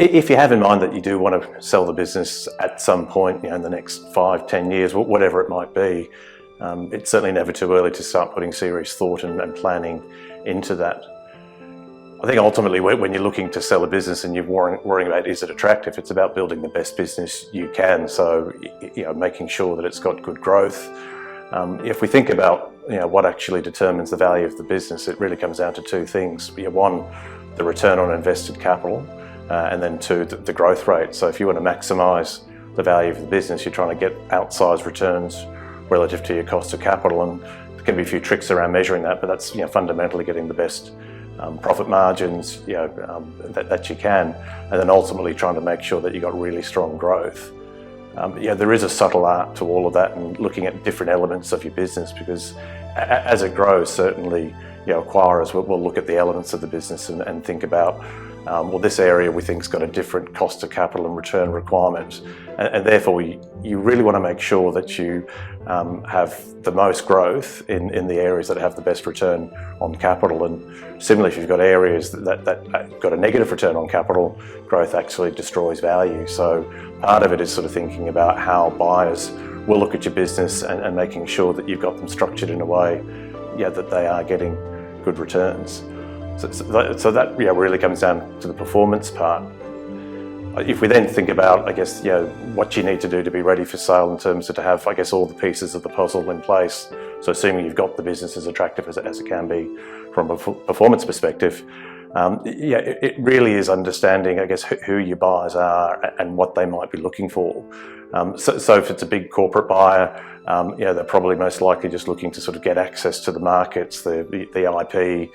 If you have in mind that you do want to sell the business at some point, in the next 5-10 years, whatever it might be, it's certainly never too early to start putting serious thought and planning into that. I think ultimately when you're looking to sell a business and you're worrying about is it attractive, it's about building the best business you can. So, making sure that it's got good growth. If we think about what actually determines the value of the business, it really comes down to two things. One, the return on invested capital, and then two, the growth rate. So if you want to maximise the value of the business, you're trying to get outsized returns relative to your cost of capital, and there can be a few tricks around measuring that, but that's fundamentally getting the best profit margins that you can, and then ultimately trying to make sure that you've got really strong growth. There is a subtle art to all of that, and looking at different elements of your business, because as it grows, certainly acquirers will look at the elements of the business and think about, this area we think's got a different cost of capital and return requirement, and therefore you really want to make sure that you have the most growth in the areas that have the best return on capital. And similarly, if you've got areas that got a negative return on capital, growth actually destroys value. So part of it is sort of thinking about how buyers will look at your business and making sure that you've got them structured in a way that they are getting good returns. So that really comes down to the performance part. If we then think about, what you need to do to be ready for sale in terms of to have, all the pieces of the puzzle in place. So assuming you've got the business as attractive as it can be from a performance perspective, it really is understanding, who your buyers are and what they might be looking for. So if it's a big corporate buyer, they're probably most likely just looking to sort of get access to the markets, the IP,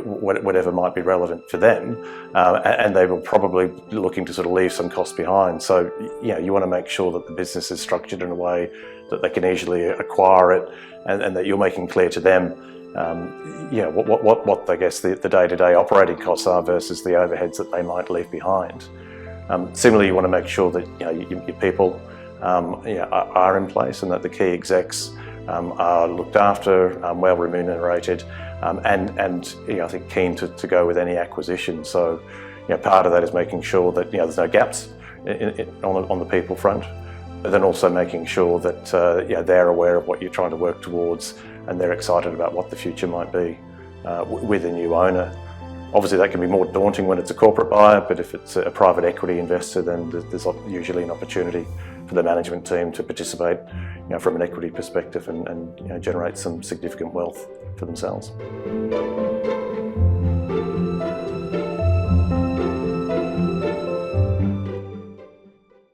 whatever might be relevant for them, and they will probably be looking to sort of leave some costs behind. So you want to make sure that the business is structured in a way that they can easily acquire it, and that you're making clear to them what the day-to-day operating costs are versus the overheads that they might leave behind. Similarly, you want to make sure that your people are in place, and that the key execs are looked after, well remunerated, and I think keen to go with any acquisition. So part of that is making sure that there's no gaps on the people front, but then also making sure that they're aware of what you're trying to work towards, and they're excited about what the future might be with a new owner. Obviously that can be more daunting when it's a corporate buyer, but if it's a private equity investor, then there's usually an opportunity for the management team to participate from an equity perspective and generate some significant wealth for themselves.